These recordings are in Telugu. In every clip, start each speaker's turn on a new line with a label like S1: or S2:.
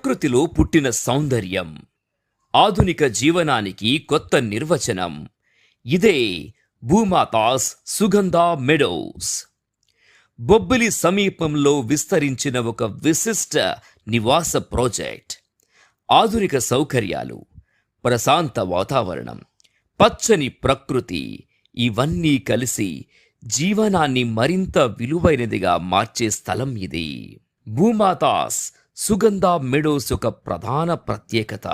S1: ప్రకృతిలో పుట్టిన సౌందర్యం, ఆధునిక జీవనానికి కొత్త నిర్వచనం. ఇదే భూమాతాస్ సుగంధ మెడోస్. బొబ్బిలి సమీపంలో విస్తరించిన ఒక విశిష్ట నివాస ప్రాజెక్ట్. ఆధునిక సౌకర్యాలు, ప్రశాంత వాతావరణం, పచ్చని ప్రకృతి ఇవన్నీ కలిసి జీవనాన్ని మరింత విలువైనదిగా మార్చే స్థలం ఇది. భూమాతాస్ సుగంధ మెడోస్ ఒక ప్రధాన ప్రత్యేకత.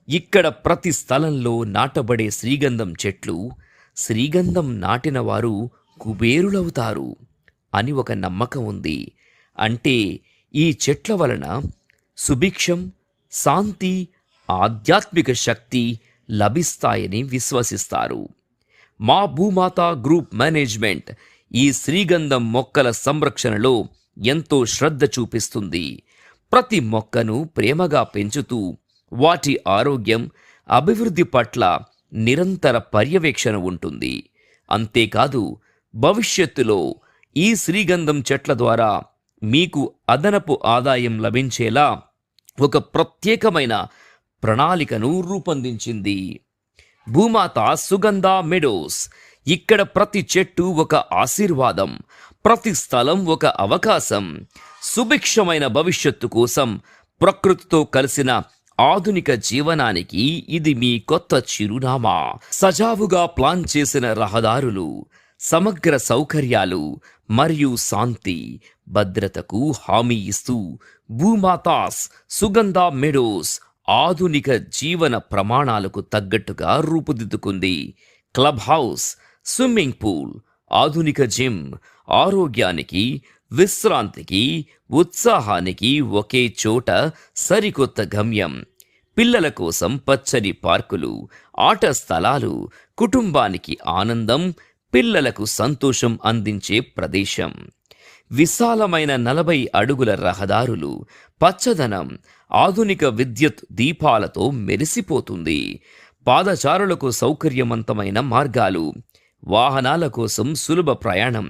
S1: ఇక్కడ ప్రతి స్థలంలో నాటబడే శ్రీగంధం చెట్లు శ్రీగంధం నాటిన వారు కుబేరులవుతారు అని ఒక నమ్మకం ఉంది. అంటే ఈ చెట్ల వలన సుభిక్షం, శాంతి, ఆధ్యాత్మిక శక్తి లభిస్తాయని విశ్వసిస్తారు. మా భూమాత గ్రూప్ మేనేజ్మెంట్ ఈ శ్రీగంధం మొక్కల సంరక్షణలో ఎంతో శ్రద్ధ చూపిస్తుంది. ప్రతి మొక్కను ప్రేమగా పెంచుతూ వాటి ఆరోగ్యం, అభివృద్ధి పట్ల నిరంతర పర్యవేక్షణ ఉంటుంది. అంతేకాదు, భవిష్యత్తులో ఈ శ్రీగంధం చెట్ల ద్వారా మీకు అదనపు ఆదాయం లభించేలా ఒక ప్రత్యేకమైన ప్రణాళికను రూపొందించింది. భూమాత సుగంధ మెడోస్. ఇక్కడ ప్రతి చెట్టు ఒక ఆశీర్వాదం, ప్రతి స్థలం ఒక అవకాశం. సుభిక్షమైన భవిష్యత్తు కోసం ప్రకృతితో కలిసిన ఆధునిక జీవనానికి ఇది మీ కొత్త చిరునామా. సజావుగా ప్లాన్ చేసిన రహదారులు, సమగ్ర సౌకర్యాలు మరియు శాంతి, భద్రతకు హామీ ఇస్తూ భూమాతాస్ సుగంధ మెడోస్ ఆధునిక జీవన ప్రమాణాలకు తగ్గట్టుగా రూపుదిద్దుకుంది. క్లబ్ హౌస్, స్విమ్మింగ్ పూల్, ఆధునిక జిమ్, ఆరోగ్యానికి, విశ్రాంతికి, ఉత్సాహానికి ఒకే చోట సరికొత్త గమ్యం. పిల్లల కోసం పచ్చని పార్కులు, ఆట స్థలాలు, కుటుంబానికి ఆనందం, పిల్లలకు సంతోషం అందించే ప్రదేశం. విశాలమైన 40 అడుగుల రహదారులు, పచ్చదనం, ఆధునిక విద్యుత్ దీపాలతో మెరిసిపోతుంది. పాదచారులకు సౌకర్యవంతమైన మార్గాలు, వాహనాల కోసం సులభ ప్రయాణం.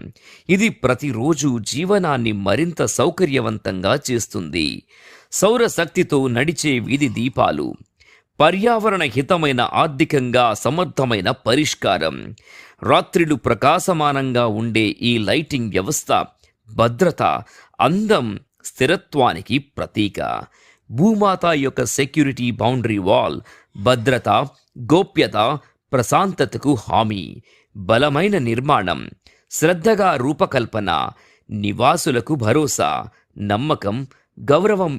S1: ఇది ప్రతిరోజు జీవనాన్ని మరింత సౌకర్యవంతంగా చేస్తుంది. సౌరశక్తితో నడిచే వీధి దీపాలు, పర్యావరణ హితమైన, ఆర్థికంగా సమర్థమైన పరిష్కారం. రాత్రిలు ప్రకాశమానంగా ఉండే ఈ లైటింగ్ వ్యవస్థ భద్రత, అందం, స్థిరత్వానికి ప్రతీక. భూమాత యొక్క సెక్యూరిటీ బౌండరీ వాల్ భద్రత, గోప్యత, ప్రశాంతతకు హామీ. బలమైన నిర్మాణం, శ్రద్ధగా రూపకల్పన, నివాసులకు భరోసా, నమ్మకం, గౌరవం